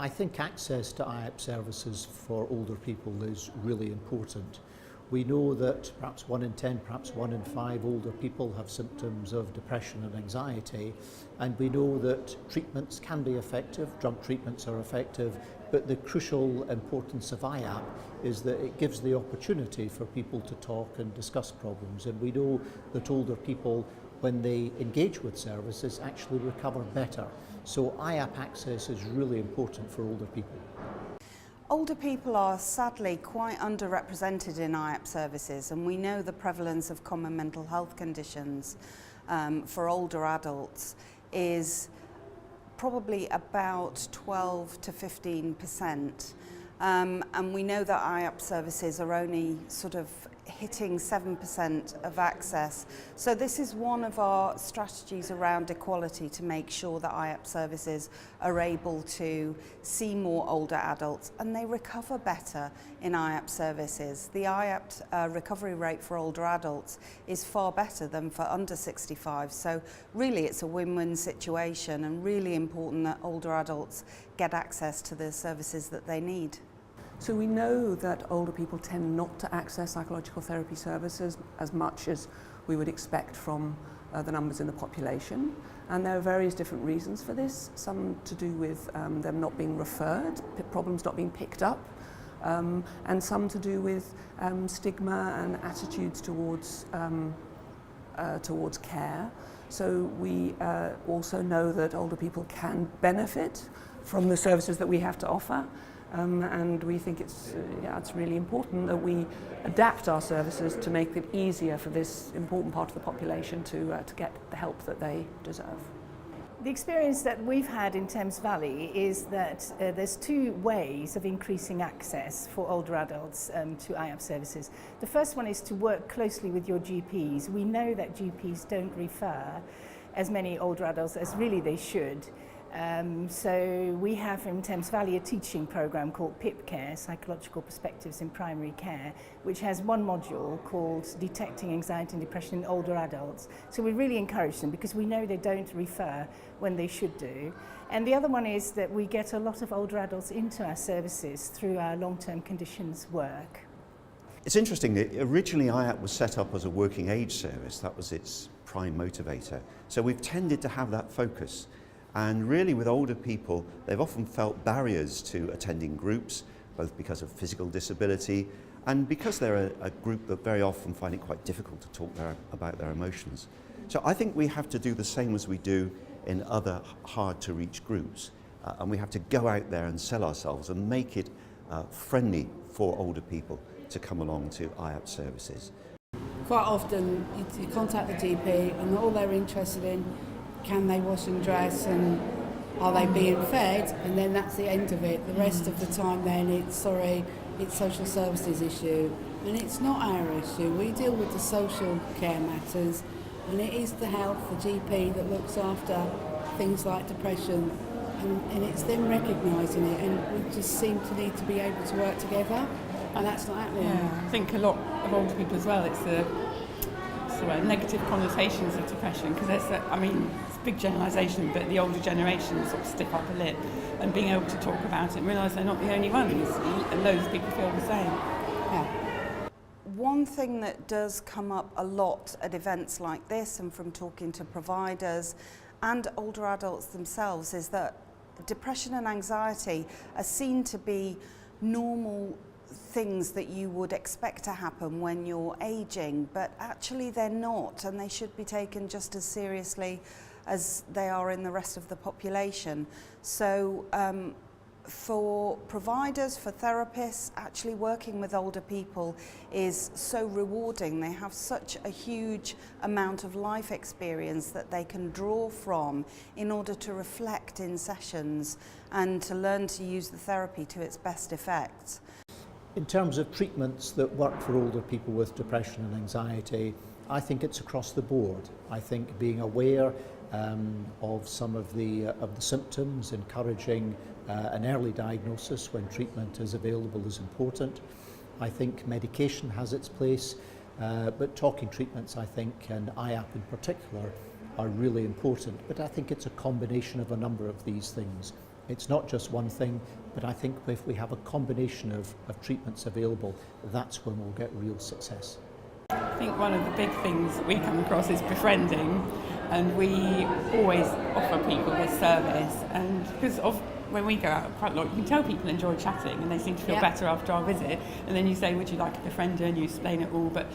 I think access to IAPT services for older people is really important. We know that perhaps 1 in 10, perhaps 1 in 5 older people have symptoms of depression and anxiety, and we know that treatments can be effective, drug treatments are effective, but the crucial importance of IAPT is that it gives the opportunity for people to talk and discuss problems, and we know that older people, when they engage with services, actually recover better. So IAPT access is really important for older people. Older people are sadly quite underrepresented in IAPT services, and we know the prevalence of common mental health conditions for older adults is probably about 12 to 15%. And we know that IAPT services are only sort of hitting 7% of access. So this is one of our strategies around equality, to make sure that IAPT services are able to see more older adults and they recover better in IAPT services. The IAPT recovery rate for older adults is far better than for under 65. So really it's a win-win situation, and really important that older adults get access to the services that they need. So we know that older people tend not to access psychological therapy services as much as we would expect from the numbers in the population. And there are various different reasons for this, some to do with them not being referred, problems not being picked up, and some to do with stigma and attitudes towards care. So we also know that older people can benefit from the services that we have to offer. And we think it's really important that we adapt our services to make it easier for this important part of the population to get the help that they deserve. The experience that we've had in Thames Valley is that there's 2 ways of increasing access for older adults to IAPT services. The first one is to work closely with your GPs. We know that GPs don't refer as many older adults as really they should. So we have in Thames Valley a teaching programme called PIP Care, Psychological Perspectives in Primary Care, which has one module called Detecting Anxiety and Depression in Older Adults. So we really encourage them, because we know they don't refer when they should do. And the other one is that we get a lot of older adults into our services through our long-term conditions work. It's interesting that originally IAPT was set up as a working age service. That was its prime motivator. So we've tended to have that focus. And really with older people, they've often felt barriers to attending groups, both because of physical disability and because they're a group that very often find it quite difficult to talk about their emotions. So I think we have to do the same as we do in other hard to reach groups. And we have to go out there and sell ourselves and make it friendly for older people to come along to IAPT services. Quite often you contact the GP and all they're interested in, can they wash and dress and are they being fed, and then that's the end of it. The rest of the time then it's social services issue, and it's not our issue. We deal with the social care matters, and it is the health, the GP that looks after things like depression, and it's them recognising it, and we just seem to need to be able to work together, and that's not happening. Yeah, I think a lot of older people as well, it's the negative connotations of depression, because it's a big generalisation, but the older generation sort of stiff upper lip, and being able to talk about it and realise they're not the only ones, and loads of people feel the same. Yeah. One thing that does come up a lot at events like this, and from talking to providers and older adults themselves, is that depression and anxiety are seen to be normal things that you would expect to happen when you're aging, but actually they're not, and they should be taken just as seriously as they are in the rest of the population. So for providers, for therapists, actually working with older people is so rewarding. They have such a huge amount of life experience that they can draw from in order to reflect in sessions and to learn to use the therapy to its best effect. In terms of treatments that work for older people with depression and anxiety, I think it's across the board. I think being aware of some of the symptoms, encouraging an early diagnosis when treatment is available is important. I think medication has its place, but talking treatments, I think, and IAPT in particular, are really important. But I think it's a combination of a number of these things. It's not just one thing, but I think if we have a combination of treatments available, that's when we'll get real success. I think one of the big things that we come across is befriending, and we always offer people this service, and because of when we go out quite a lot, you can tell people enjoy chatting and they seem to feel better after our visit, and then you say, would you like a befriender, and you explain it all, but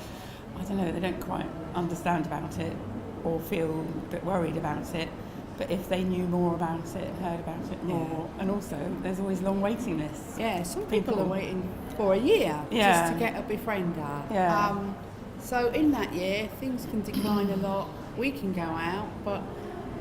I don't know, they don't quite understand about it or feel a bit worried about it. But if they knew more about it, heard about it more, and also there's always long waiting lists. Yeah, some people are waiting for a year just to get a befriender. Yeah. So in that year, things can decline a lot. We can go out, but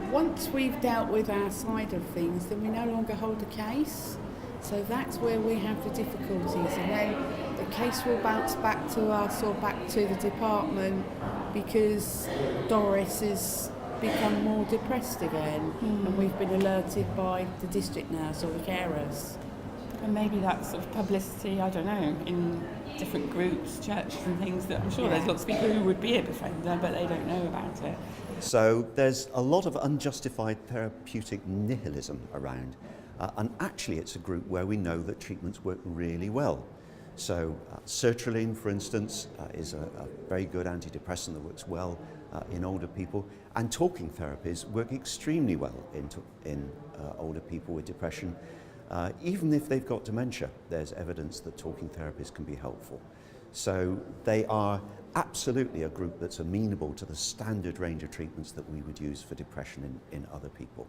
once we've dealt with our side of things, then we no longer hold a case. So that's where we have the difficulties, and then the case will bounce back to us or back to the department because Doris has become more depressed again, and we've been alerted by the district nurse or the carers. And maybe that sort of publicity, I don't know, in different groups, churches and things, that I'm sure there's lots of people who would be a befriender, but they don't know about it. So there's a lot of unjustified therapeutic nihilism around, and actually it's a group where we know that treatments work really well. So sertraline, for instance, is a very good antidepressant that works well in older people, and talking therapies work extremely well in older people with depression. Even if they've got dementia, there's evidence that talking therapies can be helpful. So they are absolutely a group that's amenable to the standard range of treatments that we would use for depression in other people.